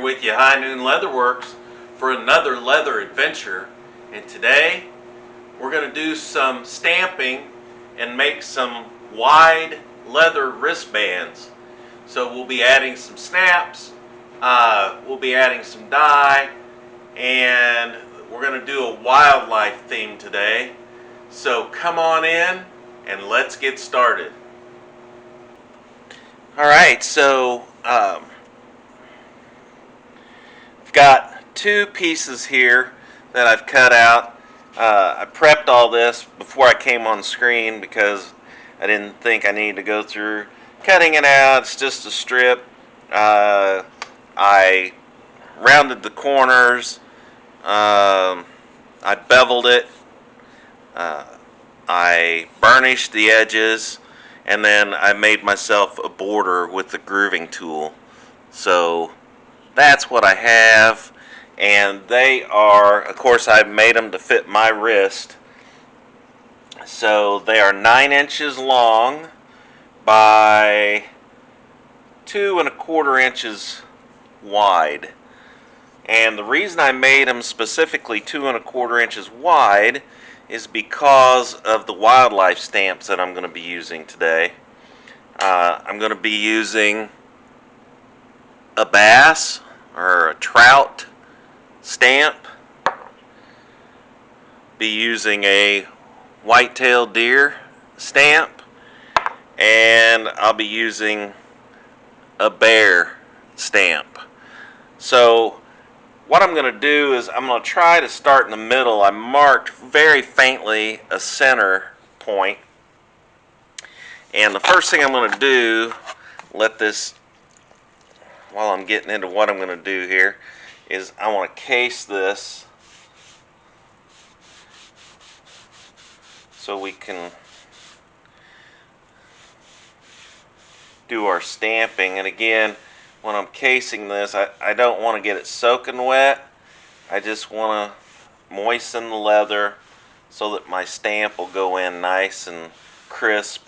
with you, High Noon Leatherworks, for another leather adventure. And today we're going to do some stamping and make some wide leather wristbands. So we'll be adding some snaps, we'll be adding some dye, and we're going to do a wildlife theme today. So come on in and let's get started. Alright, so I've got two pieces here that I've cut out. I prepped all this before I came on screen because I didn't think I needed to go through cutting it out. It's just a strip. I rounded the corners. I beveled it. I burnished the edges, and then I made myself a border with the grooving tool. So that's what I have, and they are, of course, I've made them to fit my wrist. So they are 9 inches long by 2 1/4 inches wide. And the reason I made them specifically 2 1/4 inches wide is because of the wildlife stamps that I'm going to be using today. I'm going to be using a bass or a trout stamp, be using a white-tailed deer stamp, and I'll be using a bear stamp. So what I'm going to do is I'm going to try to start in the middle. I marked very faintly a center point. And the first thing I'm going to do, while I'm getting into what I'm going to do here, is I want to case this so we can do our stamping. And again, when I'm casing this, I don't want to get it soaking wet. I just want to moisten the leather so that my stamp will go in nice and crisp.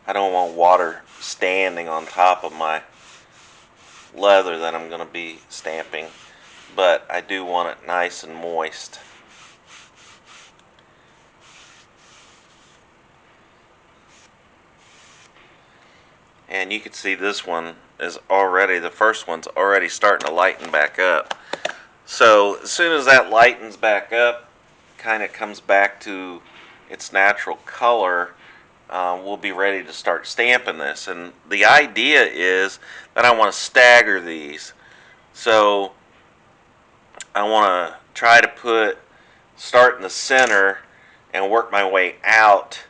I don't want water standing on top of my leather that I'm going to be stamping, but I do want it nice and moist. And you can see this one is already, the first one's already starting to lighten back up. So as soon as that lightens back up, kind of comes back to its natural color, we'll be ready to start stamping this. And the idea is that I want to stagger these. So I want to try to start in the center and work my way out,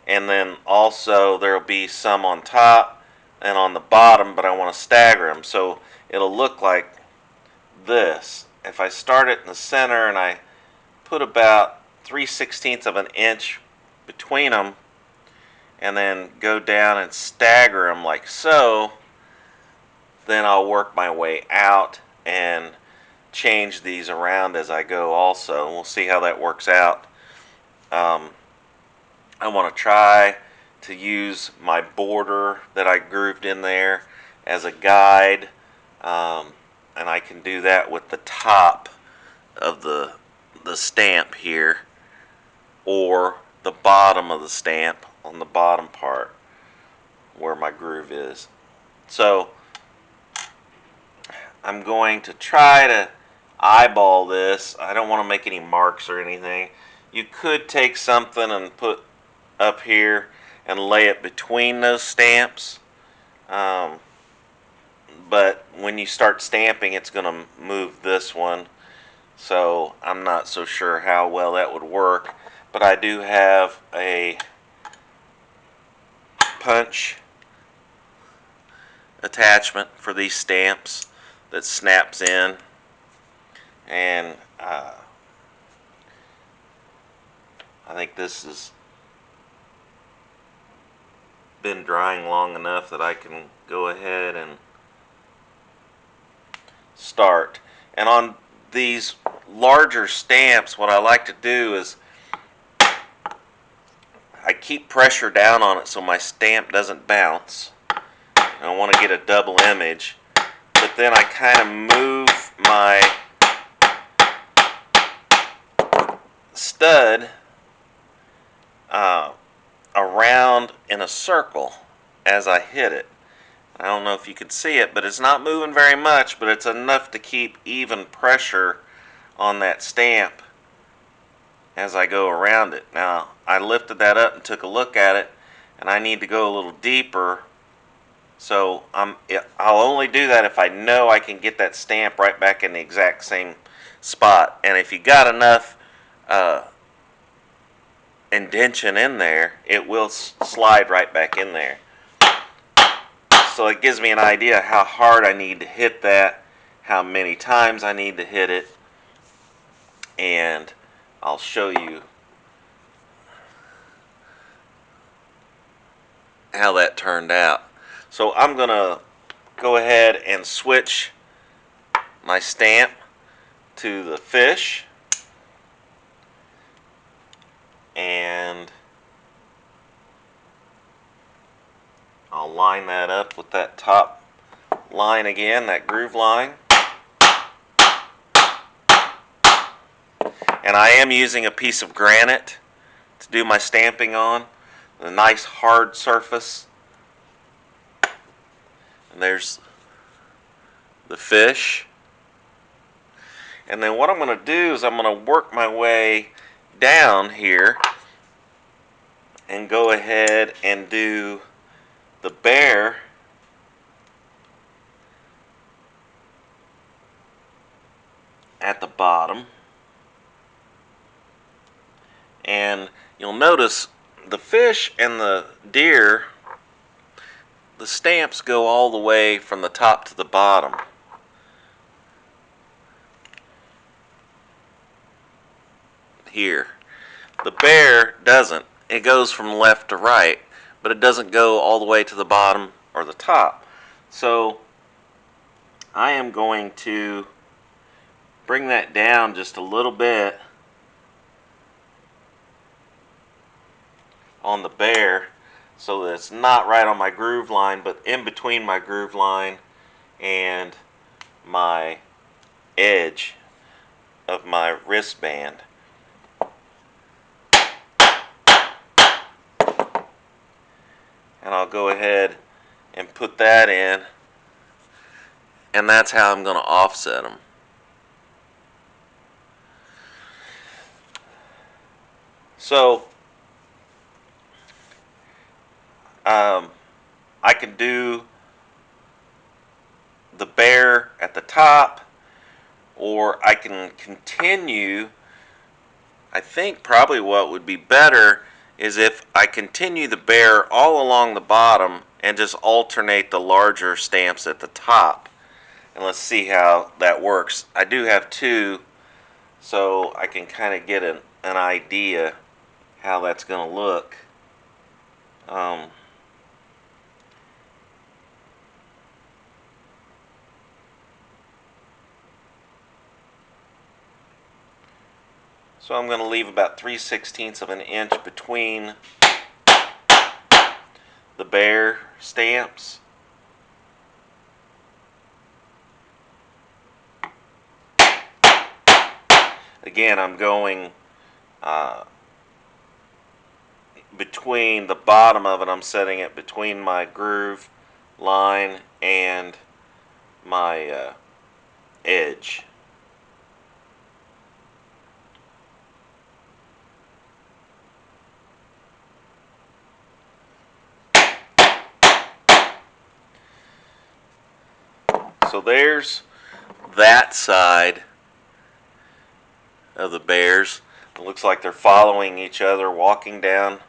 and then also there will be some on top and on the bottom, but I want to stagger them so it'll look like this. If I start it in the center and I put about 3/16 of an inch between them and then go down and stagger them like so, then I'll work my way out and change these around as I go also. We'll see how that works out. I want to try to use my border that I grooved in there as a guide, and I can do that with the top of the stamp here, or the bottom of the stamp on the bottom part where my groove is. So I'm going to try to eyeball this. I don't want to make any marks or anything. You could take something and put up here and lay it between those stamps, but when you start stamping, it's going to move this one, so I'm not so sure how well that would work. But I do have a punch attachment for these stamps that snaps in, and I think this has been drying long enough that I can go ahead and start. And on these larger stamps, what I like to do is I keep pressure down on it so my stamp doesn't bounce. I want to get a double image, but then I kind of move my stud around in a circle as I hit it. I don't know if you can see it, but it's not moving very much, but it's enough to keep even pressure on that stamp as I go around it. Now, I lifted that up and took a look at it, and I need to go a little deeper, so I'll only do that if I know I can get that stamp right back in the exact same spot. And if you got enough indentation in there, it will slide right back in there. So it gives me an idea how hard I need to hit that, how many times I need to hit it, and I'll show you how that turned out. So I'm going to go ahead and switch my stamp to the fish, and I'll line that up with that top line again, that groove line. And I am using a piece of granite to do my stamping on, a nice hard surface. And there's the fish. And then what I'm going to do is I'm going to work my way down here and go ahead and do the bear at the bottom. And you'll notice the fish and the deer, the stamps go all the way from the top to the bottom. Here. The bear doesn't. It goes from left to right, but it doesn't go all the way to the bottom or the top. So I am going to bring that down just a little bit on the bear so that it's not right on my groove line, but in between my groove line and my edge of my wristband. And I'll go ahead and put that in, and that's how I'm going to offset them. So I can do the bear at the top, or I can continue. I think probably what would be better is if I continue the bear all along the bottom and just alternate the larger stamps at the top. And let's see how that works. I do have two, so I can kind of get an idea how that's going to look. So I'm going to leave about 3/16 of an inch between the bear stamps. Again, I'm going between the bottom of it. I'm setting it between my groove line and my edge. So there's that side of the bears. It looks like they're following each other, walking down.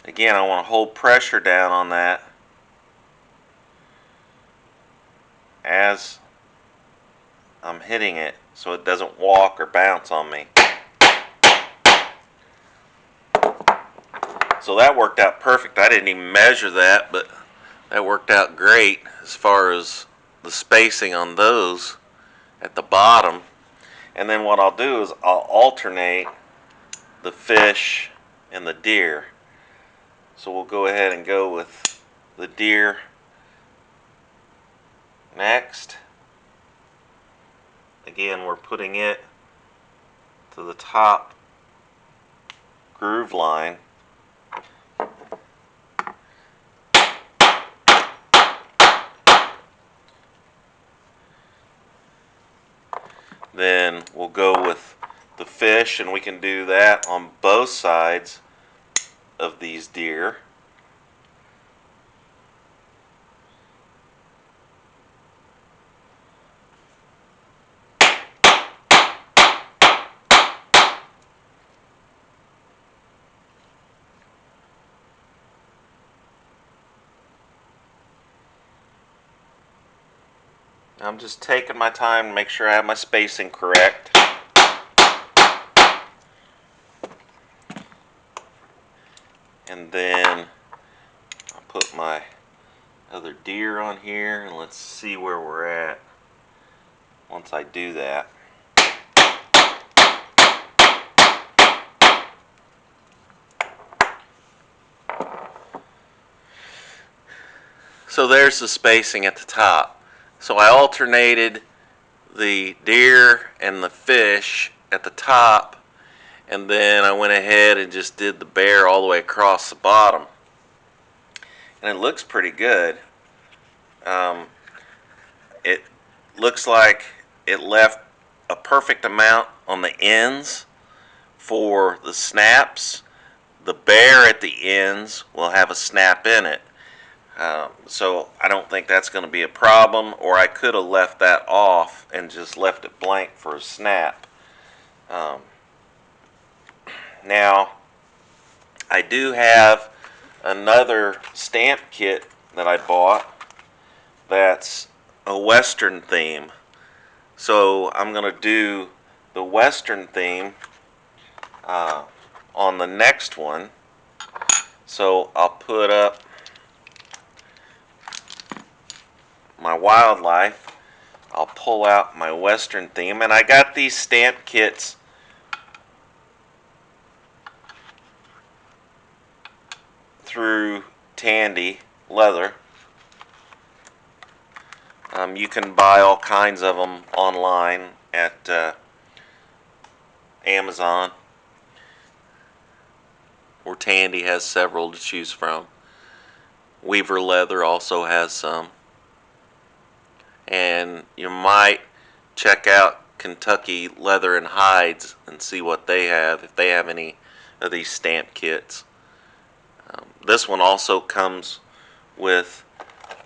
Again, I want to hold pressure down on that as I'm hitting it so it doesn't walk or bounce on me. So that worked out perfect. I didn't even measure that, but that worked out great as far as the spacing on those at the bottom. And then what I'll do is I'll alternate the fish and the deer. So we'll go ahead and go with the deer next. Again, we're putting it to the top groove line. Then we'll go with the fish, and we can do that on both sides of these deer. I'm just taking my time to make sure I have my spacing correct. And then I'll put my other deer on here, and let's see where we're at once I do that. So there's the spacing at the top. So I alternated the deer and the fish at the top, and then I went ahead and just did the bear all the way across the bottom. And it looks pretty good. It looks like it left a perfect amount on the ends for the snaps. The bear at the ends will have a snap in it. So I don't think that's going to be a problem, or I could have left that off and just left it blank for a snap. Now, I do have another stamp kit that I bought that's a Western theme. So I'm going to do the Western theme on the next one. So I'll put up my wildlife. I'll pull out my Western theme, and I got these stamp kits through Tandy Leather. You can buy all kinds of them online at Amazon, or Tandy has several to choose from. Weaver Leather also has some. And you might check out Kentucky Leather and Hides and see what they have, if they have any of these stamp kits. This one also comes with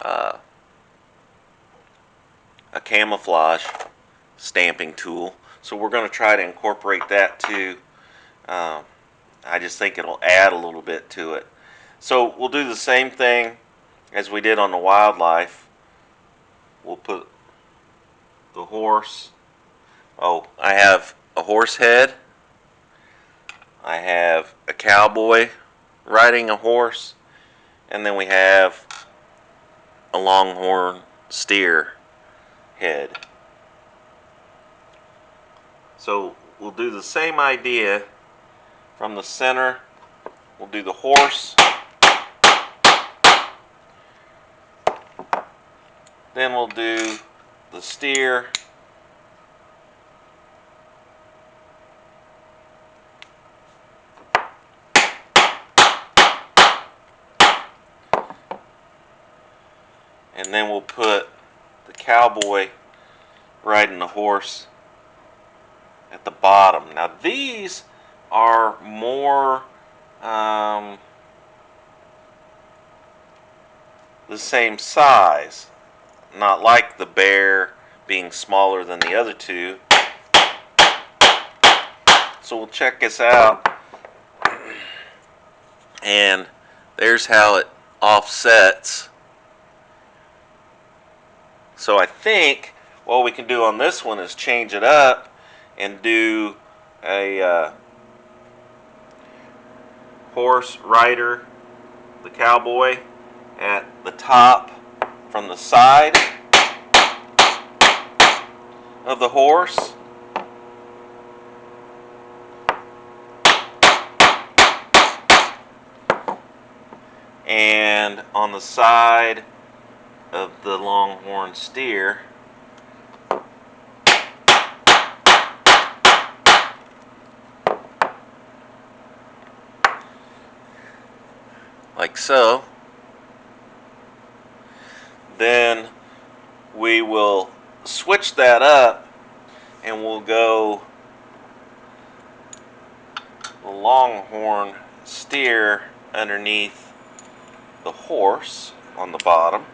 a camouflage stamping tool, so we're going to try to incorporate that too. I just think it'll add a little bit to it. So we'll do the same thing as we did on the wildlife. We'll put the horse. Oh, I have a horse head. I have a cowboy riding a horse, and then we have a longhorn steer head. So we'll do the same idea from the center. We'll do the horse, then we'll do the steer, and then we'll put the cowboy riding the horse at the bottom. Now these are more the same size, not like the bear being smaller than the other two. So we'll check this out, and there's how it offsets. So I think What we can do on this one is change it up and do a horse rider, the cowboy, at the top from the side of the horse. And on the side of the longhorn steer, like so. Then we will switch that up and we'll go the longhorn steer underneath the horse on the bottom.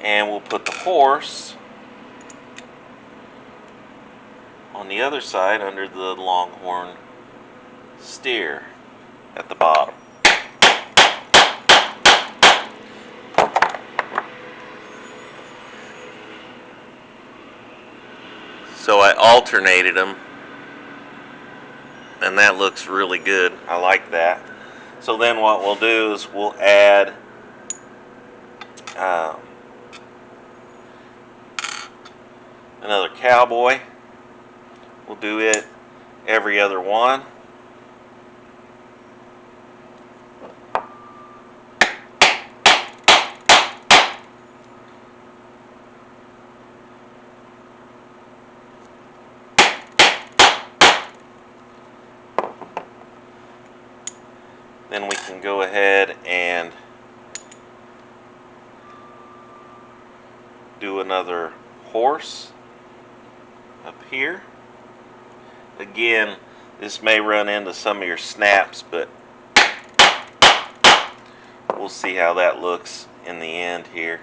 And we'll put the horse on the other side under the longhorn steer at the bottom. So I alternated them, and that looks really good. I like that. So then what we'll do is we'll add another cowboy. We'll do it every other one. Then we can go ahead and do another horse up here. Again, this may run into some of your snaps, but we'll see how that looks in the end here.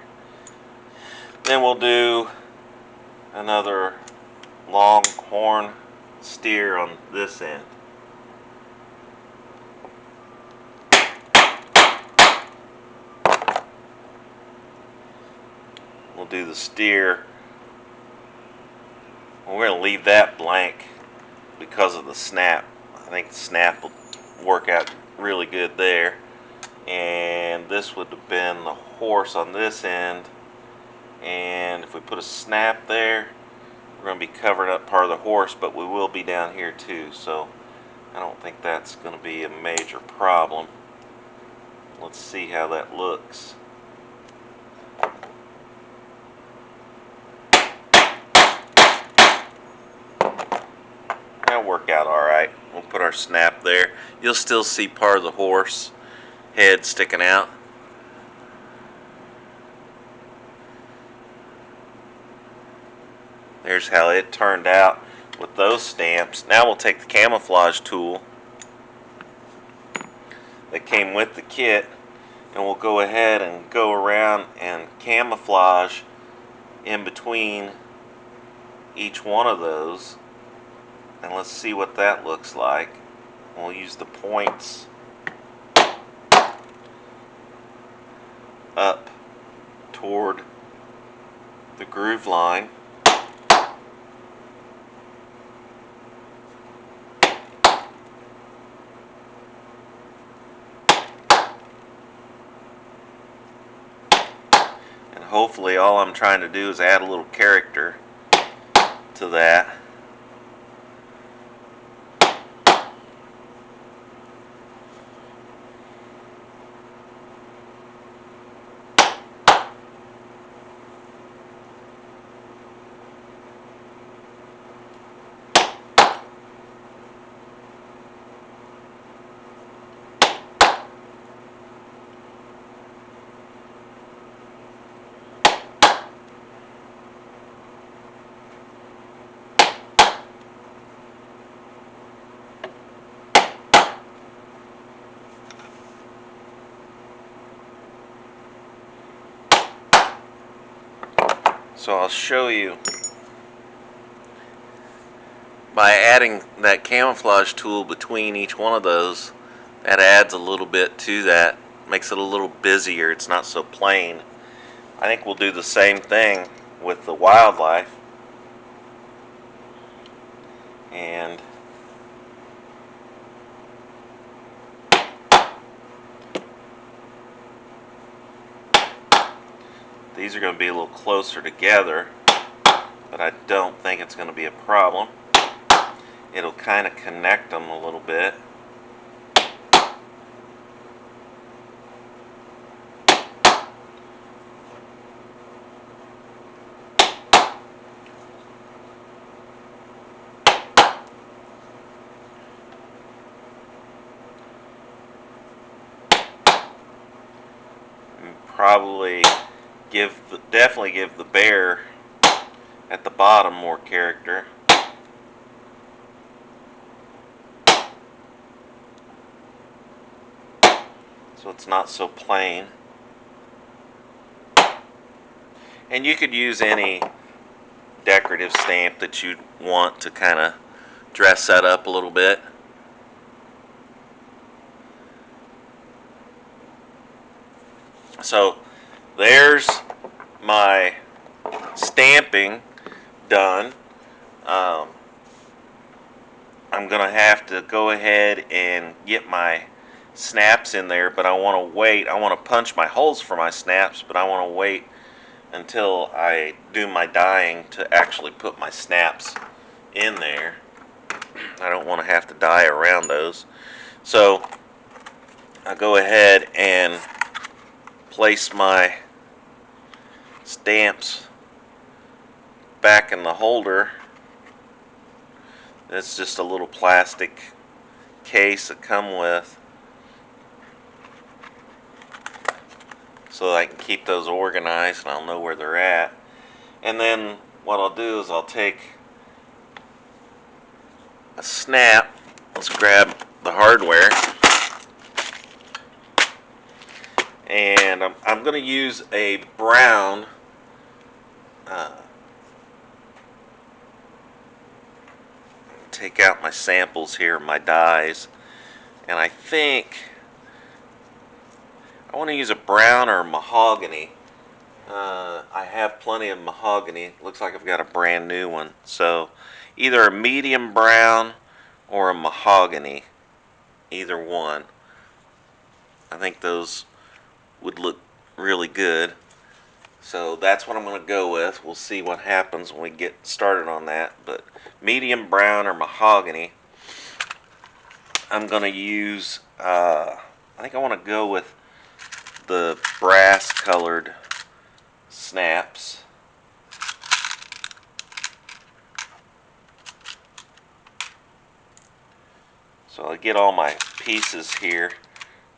Then we'll do another longhorn steer on this end. We'll do the steer. We're going to leave that blank because of the snap. I think the snap will work out really good there. And this would have been the horse on this end. And if we put a snap there, we're going to be covering up part of the horse, but we will be down here too. So I don't think that's going to be a major problem. Let's see how that looks. That'll work out alright. We'll put our snap there. You'll still see part of the horse head sticking out. There's how it turned out with those stamps. Now we'll take the camouflage tool that came with the kit and we'll go ahead and go around and camouflage in between each one of those. And let's see what that looks like. We'll use the points up toward the groove line. And hopefully all I'm trying to do is add a little character to that. So I'll show you by adding that camouflage tool between each one of those, that adds a little bit to that, makes it a little busier. It's not so plain. I think we'll do the same thing with the wildlife. And these are going to be a little closer together, but I don't think it's going to be a problem. It'll kind of connect them a little bit. Probably definitely give the bear at the bottom more character. So it's not so plain. And you could use any decorative stamp that you'd want to kind of dress that up a little bit. So there's my stamping done. I'm going to have to go ahead and get my snaps in there, but I want to wait. I want to punch my holes for my snaps, but I want to wait until I do my dyeing to actually put my snaps in there. I don't want to have to dye around those. So I'll go ahead and place my stamps back in the holder. It's just a little plastic case that come with, so that I can keep those organized and I'll know where they're at. And then what I'll do is I'll take a snap. Let's grab the hardware, and I'm going to use a brown take out my samples here, my dyes, and I think I want to use a brown or mahogany. I have plenty of mahogany. Looks like I've got a brand new one. So either a medium brown or a mahogany, either one. I think those would look really good. So that's what I'm going to go with. We'll see what happens when we get started on that. But medium brown or mahogany. I'm going to use, I think I want to go with the brass colored snaps. So I get all my pieces here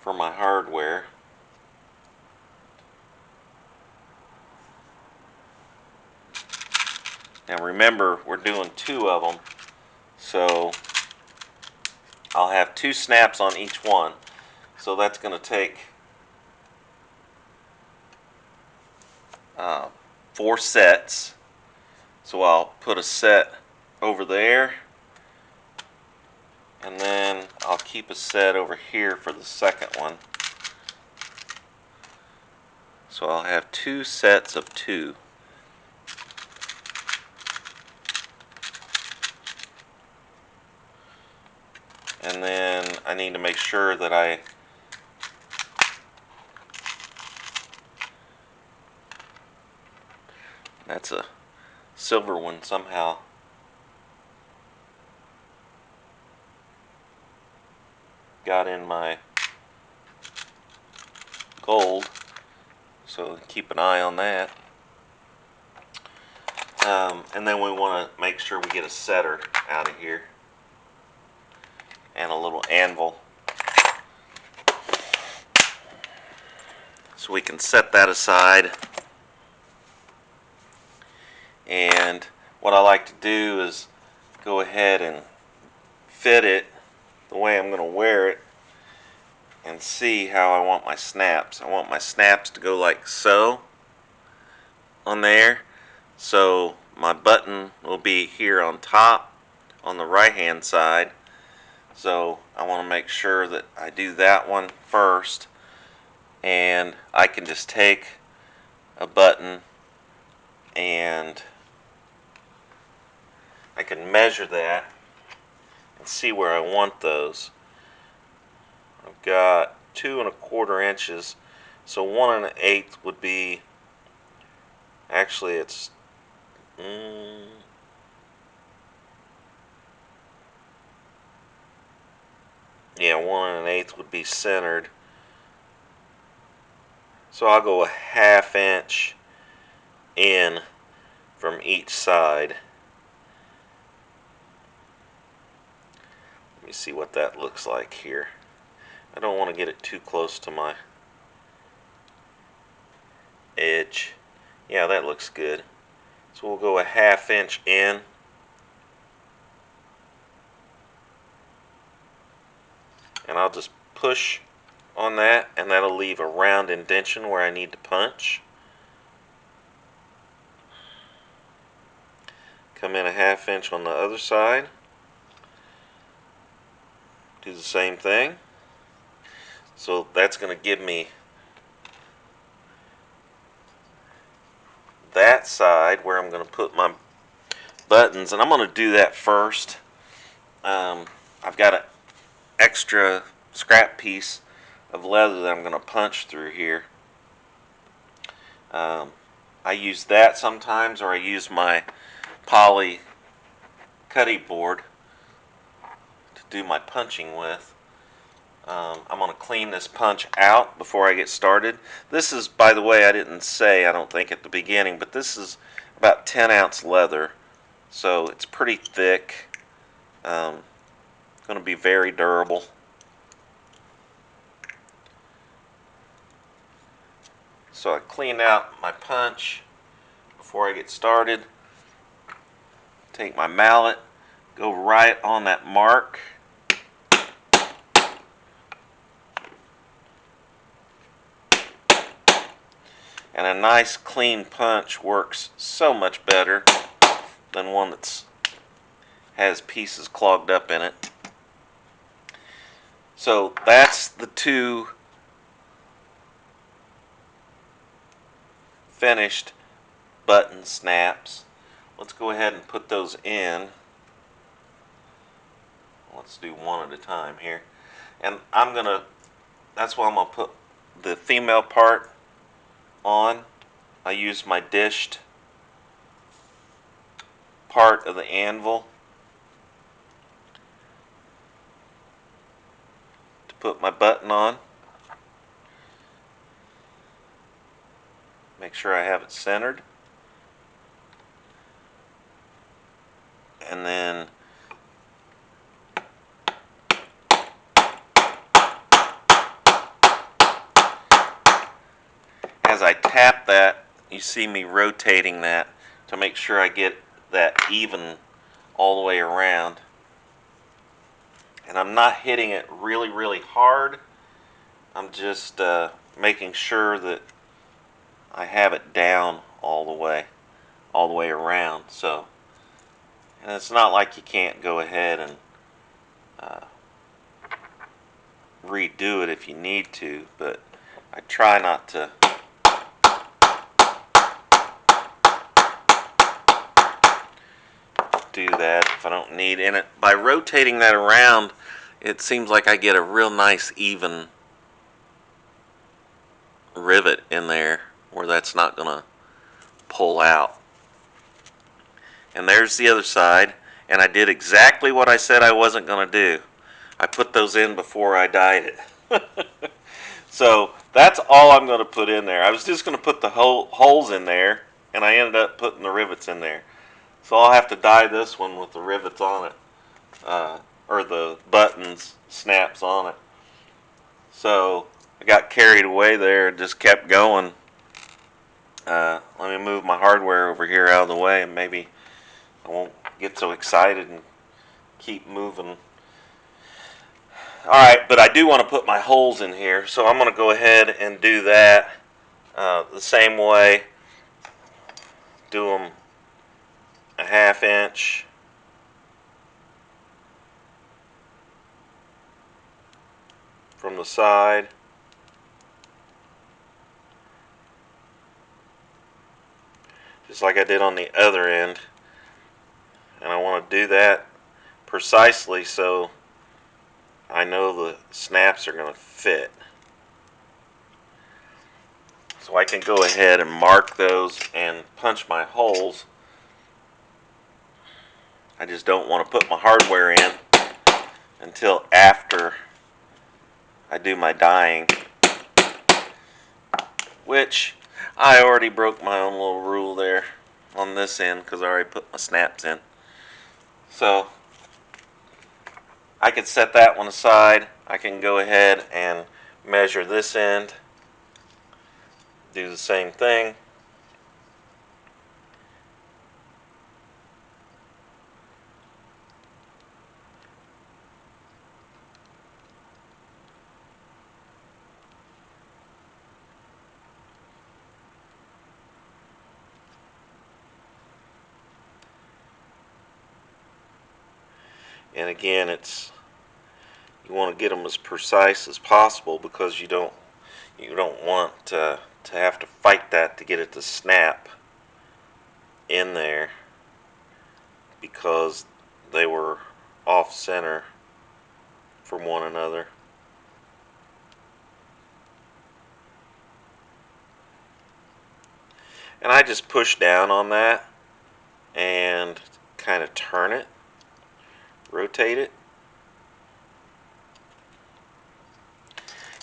for my hardware. Now remember, we're doing 2 of them, so I'll have 2 snaps on each one. So that's going to take 4 sets. So I'll put a set over there, and then I'll keep a set over here for the second one. So I'll have 2 sets of 2. And then I need to make sure that that's a silver one somehow. Got in my gold, so keep an eye on that. And then we want to make sure we get a setter out of here and a little anvil, so we can set that aside. And what I like to do is go ahead and fit it the way I'm going to wear it and see how I want my snaps. I want my snaps to go like so on there. So my button will be here on top on the right hand side. So I want to make sure that I do that one first, and I can just take a button and I can measure that and see where I want those. I've got 2¼ inches, so 1 1/8 would be, actually it's yeah, 1 1/8 would be centered. So I'll go a 1/2 inch in from each side. Let me see what that looks like here. I don't want to get it too close to my edge. Yeah, that looks good. So we'll go a 1/2 inch in. And I'll just push on that, and that'll leave a round indentation where I need to punch. Come in a 1/2 inch on the other side. Do the same thing. So that's going to give me that side where I'm going to put my buttons, and I'm going to do that first. I've got an extra scrap piece of leather that I'm going to punch through here. I use that sometimes, or I use my poly cutting board to do my punching with. I'm going to clean this punch out before I get started. This is, by the way, I didn't say, I don't think at the beginning, but this is about 10-ounce leather, so it's pretty thick. Going to be very durable. So I cleaned out my punch before I get started. Take my mallet, go right on that mark. And a nice clean punch works so much better than one that has pieces clogged up in it. So that's the two finished button snaps. Let's go ahead and put those in. Let's do one at a time here. And that's why I'm going to put the female part on. I use my dished part of the anvil to put my button on. Make sure I have it centered. And then as I tap that, you see me rotating that to make sure I get that even all the way around. And I'm not hitting it really, really hard. I'm just making sure that I have it down all the way around. So, and it's not like you can't go ahead and redo it if you need to, but I try not to do that if I don't need. And by rotating that around, it seems like I get a real nice even rivet in there where that's not going to pull out. And there's the other side, and I did exactly what I said I wasn't going to do. I put those in before I dyed it. So that's all I'm going to put in there. I was just going to put the holes in there, and I ended up putting the rivets in there. So I'll have to dye this one with the rivets on it, or the buttons, snaps on it. So I got carried away there and just kept going. Let me move my hardware over here out of the way, and maybe I won't get so excited and keep moving. Alright, but I do want to put my holes in here, so I'm going to go ahead and do that the same way. Do them a 1/2 inch from the side. Just like I did on the other end. And I want to do that precisely so I know the snaps are going to fit. So I can go ahead and mark those and punch my holes. I just don't want to put my hardware in until after I do my dyeing, which I already broke my own little rule there on this end because I already put my snaps in. So I could set that one aside. I can go ahead and measure this end, do the same thing. And again, you want to get them as precise as possible because you don't want to have to fight that to get it to snap in there because they were off center from one another. And I just push down on that and kind of turn it, rotate it.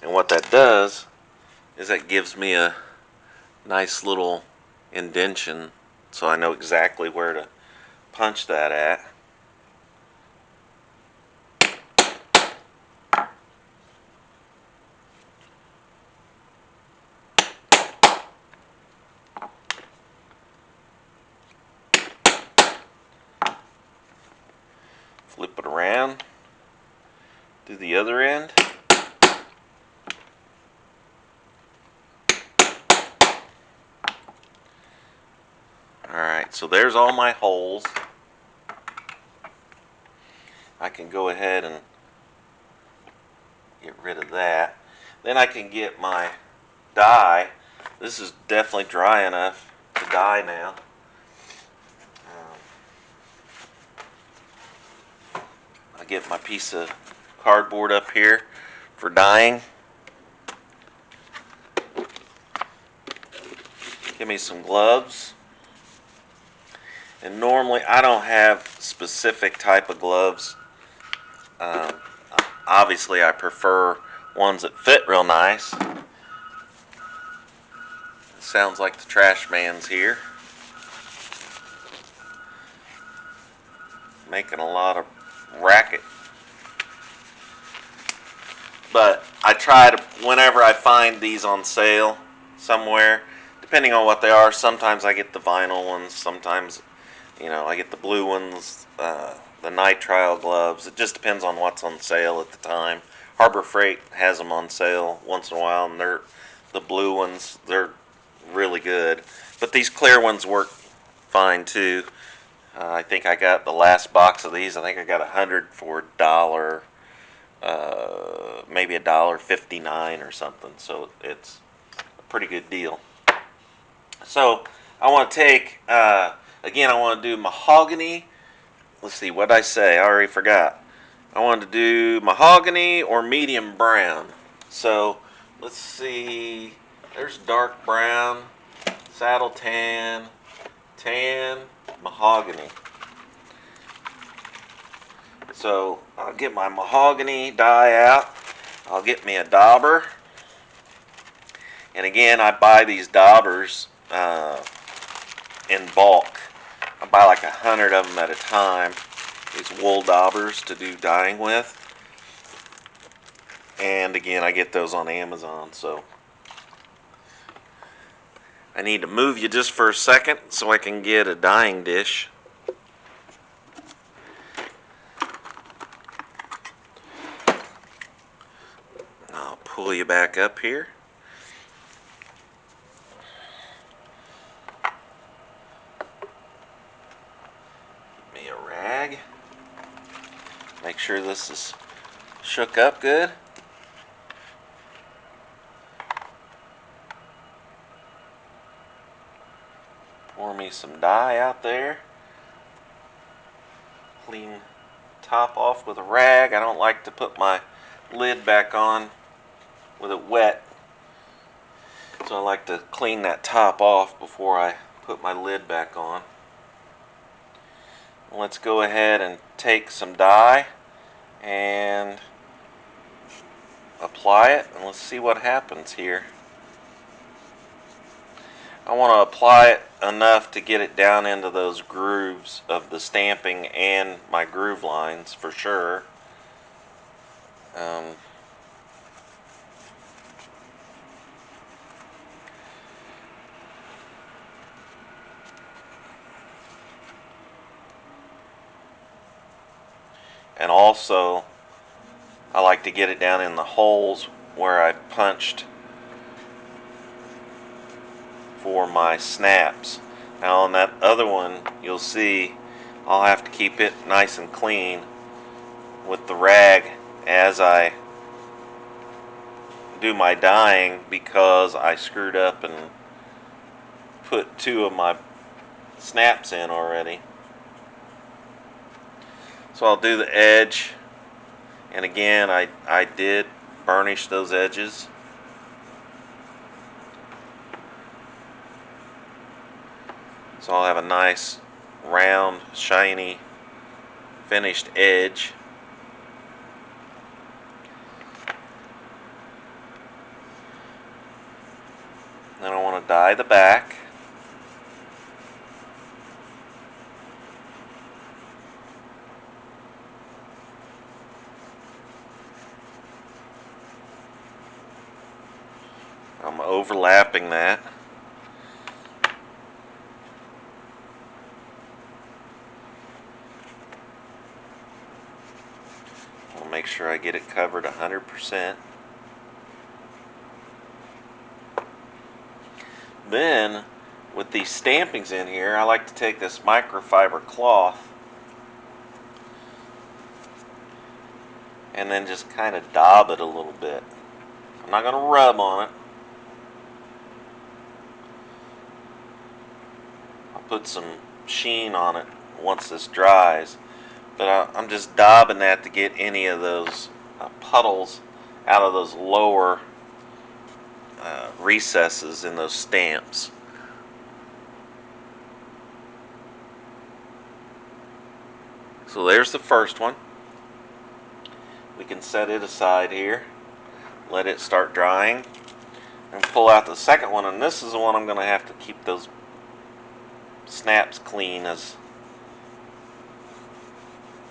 And what that does is that gives me a nice little indentation so I know exactly where to punch that at. Flip it around, do the other end. Alright, so there's all my holes. I can go ahead and get rid of that. Then I can get my dye. This is definitely dry enough to dye now. I get my piece of cardboard up here for dyeing. Give me some gloves. And normally I don't have specific type of gloves. Obviously I prefer ones that fit real nice. It sounds like the trash man's here, making a lot of racket. But I try to, whenever I find these on sale somewhere, depending on what they are, sometimes I get the vinyl ones, sometimes I get the blue ones, the nitrile gloves. It just depends on what's on sale at the time. Harbor Freight has them on sale once in a while, and the blue ones, they're really good. But these clear ones work fine too. I think I got the last box of these. I think I got 100 for $1, maybe $1.59 or something. So it's a pretty good deal. So I want to take, again, I want to do mahogany. Let's see, what did I say? I already forgot. I wanted to do mahogany or medium brown. So let's see, there's dark brown, saddle tan, tan, mahogany. So I'll get my mahogany dye out. I'll get me a dauber. And again, I buy these daubers in bulk. I buy like 100 of them at a time. These wool daubers to do dyeing with. And again, I get those on Amazon. So I need to move you just for a second so I can get a dyeing dish. I'll pull you back up here. Give me a rag. Make sure this is shook up good. some dye out there. Clean top off with a rag. I don't like to put my lid back on with it wet, so I like to clean that top off before I put my lid back on. Let's go ahead and take some dye and apply it, and let's see what happens here. I want to apply it enough to get it down into those grooves of the stamping and my groove lines for sure. And also, I like to get it down in the holes where I punched for my snaps. Now on that other one, you'll see I'll have to keep it nice and clean with the rag as I do my dyeing, because I screwed up and put 2 of my snaps in already. So I'll do the edge, and again I did burnish those edges. So I'll have a nice round, shiny, finished edge. Then I want to dye the back. I'm overlapping that. I'll make sure I get it covered 100%. Then, with these stampings in here, I like to take this microfiber cloth and then just kind of daub it a little bit. I'm not going to rub on it. I'll put some sheen on it once this dries, but I'm just daubing that to get any of those puddles out of those lower recesses in those stamps. So there's the first one. We can set it aside here, let it start drying, and pull out the second one. And this is the one I'm going to have to keep those snaps clean as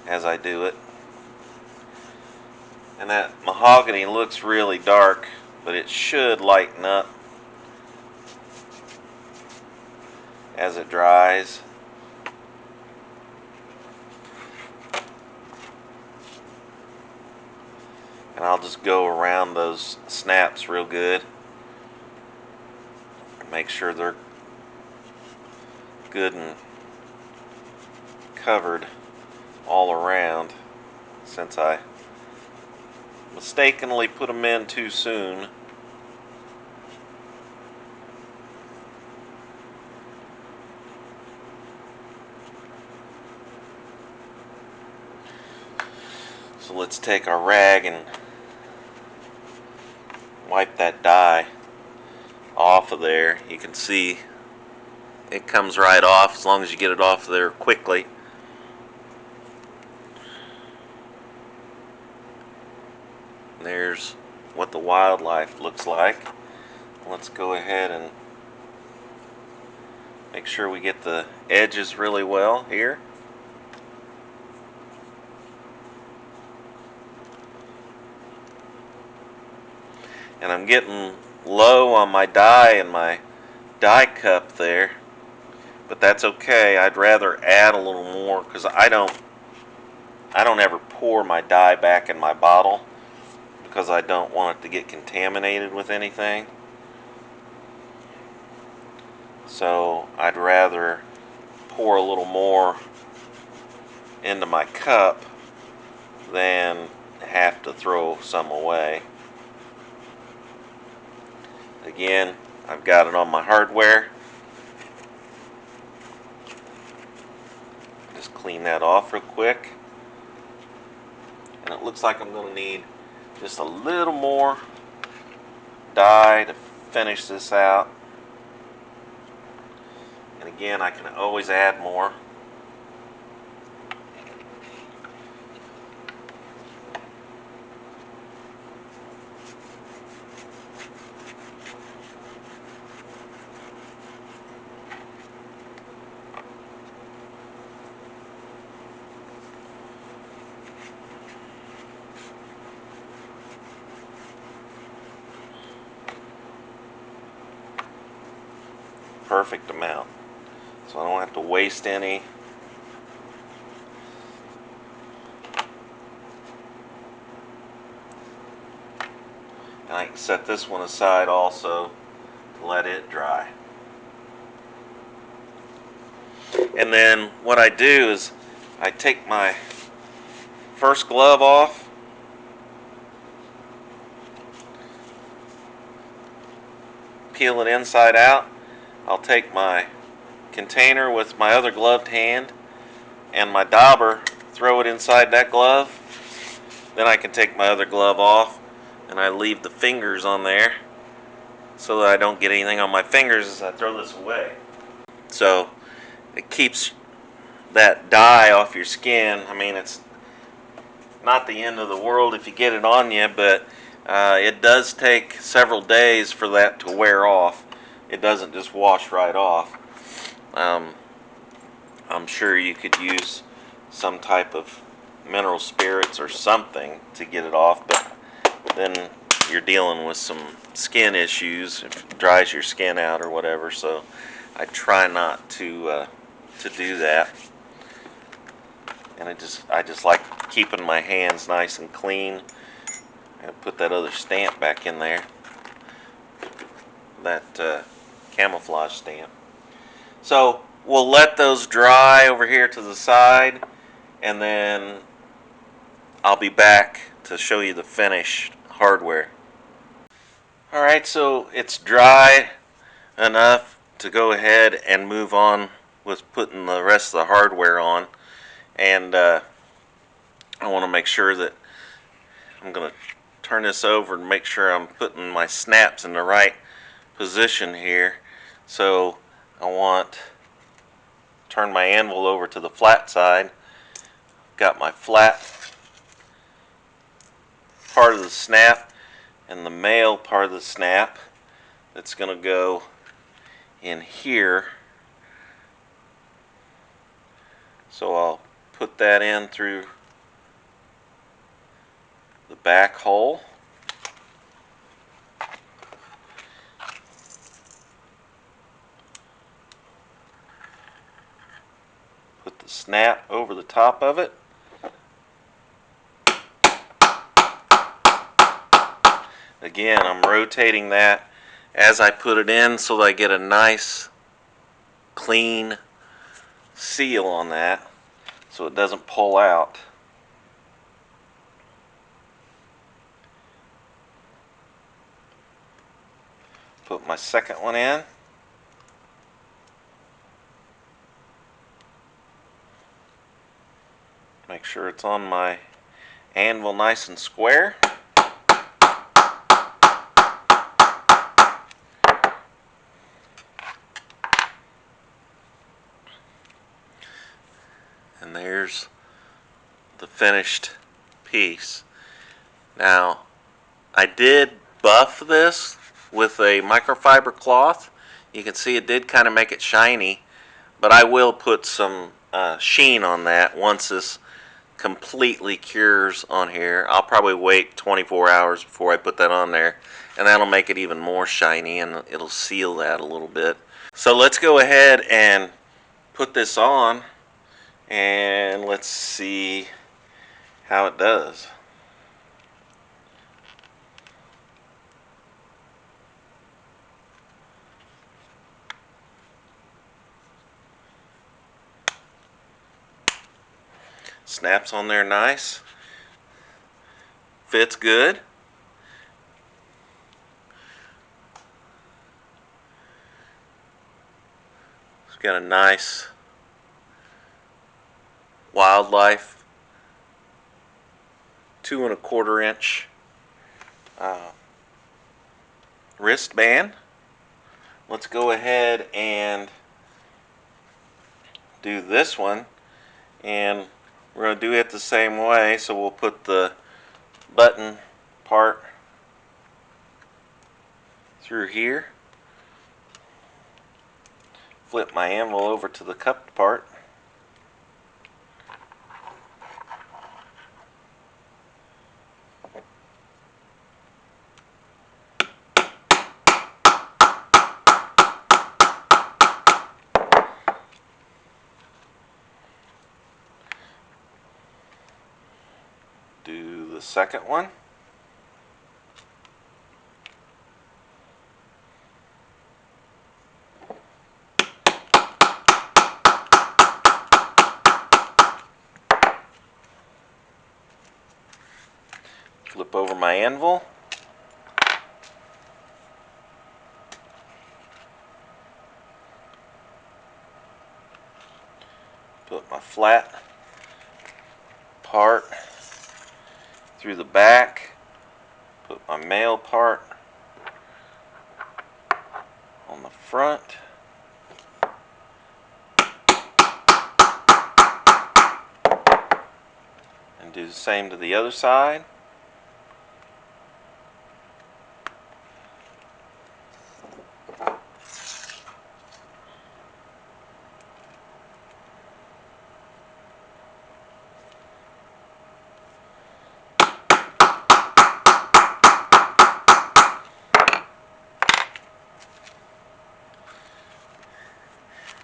I do it. And that mahogany looks really dark, but it should lighten up as it dries. And I'll just go around those snaps real good. Make sure they're good and covered all around, since I mistakenly put them in too soon. So let's take our rag and wipe that dye off of there. You can see it comes right off as long as you get it off there quickly. There's what the wildlife looks like. Let's go ahead and make sure we get the edges really well here. And I'm getting low on my dye and my dye cup there, but that's okay. I'd rather add a little more, because I don't ever pour my dye back in my bottle, because I don't want it to get contaminated with anything. So I'd rather pour a little more into my cup than have to throw some away. Again, I've got it on my hardware. Just clean that off real quick. And it looks like I'm going to need just a little more dye to finish this out. And again, I can always add more. Perfect amount, so I don't have to waste any. And I can set this one aside also to let it dry. And then what I do is I take my first glove off, peel it inside out. I'll take my container with my other gloved hand and my dauber, throw it inside that glove. Then I can take my other glove off and I leave the fingers on there so that I don't get anything on my fingers as I throw this away. So it keeps that dye off your skin. I mean, it's not the end of the world if you get it on you, but it does take several days for that to wear off. It doesn't just wash right off. I'm sure you could use some type of mineral spirits or something to get it off, but then you're dealing with some skin issues if it dries your skin out or whatever. So I try not to do that. And I just like keeping my hands nice and clean. And put that other stamp back in there, that camouflage stamp. So we'll let those dry over here to the side, and then I'll be back to show you the finished hardware. Alright, so it's dry enough to go ahead and move on with putting the rest of the hardware on. And I want to make sure that I'm going to turn this over and make sure I'm putting my snaps in the right position here. So I want to turn my anvil over to the flat side. Got my flat part of the snap and the male part of the snap that's going to go in here. So I'll put that in through the back hole. Put the snap over the top of it. Again, I'm rotating that as I put it in so that I get a nice clean seal on that so it doesn't pull out. Put my second one in. Make sure it's on my anvil nice and square. And there's the finished piece. Now, I did buff this with a microfiber cloth. You can see it did kind of make it shiny, but I will put some sheen on that once this completely cures on here. I'll probably wait 24 hours before I put that on there, and that'll make it even more shiny and it'll seal that a little bit. So let's go ahead and put this on and let's see how it does. Snaps on there nice. Fits good. It's got a nice Wildlife 2¼ inch wristband. Let's go ahead and do this one, and we're going to do it the same way. So we'll put the button part through here, flip my anvil over to the cupped part, do the second one. Flip over my anvil. Put my flat part through the back. Put my male part on the front. And do the same to the other side.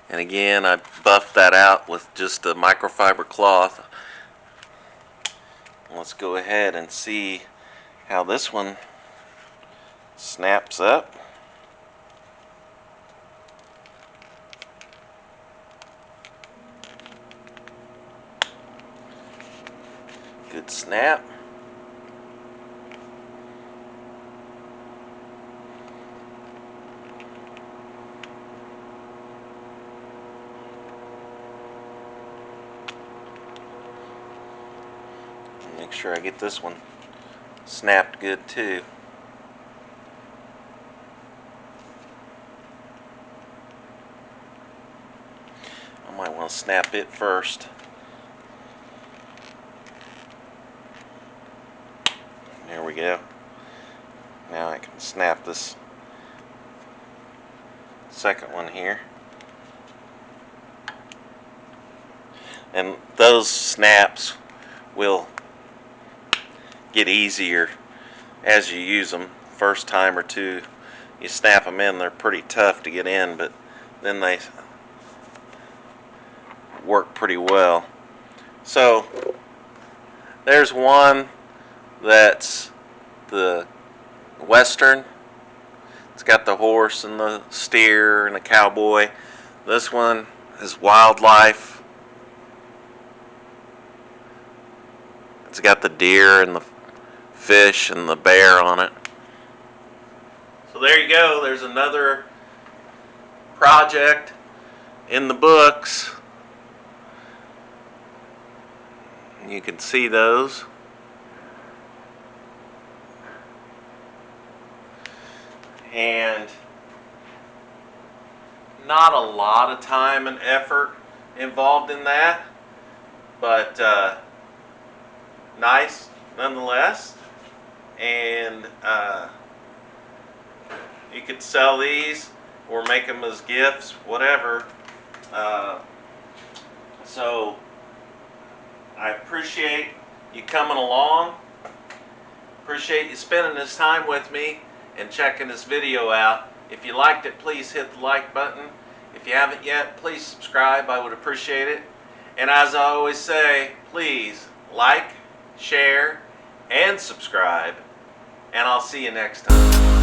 And again, I buffed that out with just a microfiber cloth. Let's go ahead and see how this one snaps up. Good snap. Make sure I get this one snapped good too. I might want to snap it first. There we go. Now I can snap this second one here. And those snaps will get easier as you use them. First time or two you snap them in, they're pretty tough to get in, but then they work pretty well. So there's one that's the Western. It's got the horse and the steer and the cowboy. This one is Wildlife. It's got the deer and the fish and the bear on it. So there you go. There's another project in the books. You can see those. And not a lot of time and effort involved in that, but nice nonetheless. And you could sell these or make them as gifts, whatever. So I appreciate you coming along. Appreciate you spending this time with me and checking this video out. If you liked it, please hit the like button. If you haven't yet, please subscribe. I would appreciate it. And as I always say, please like, share, and subscribe. And I'll see you next time.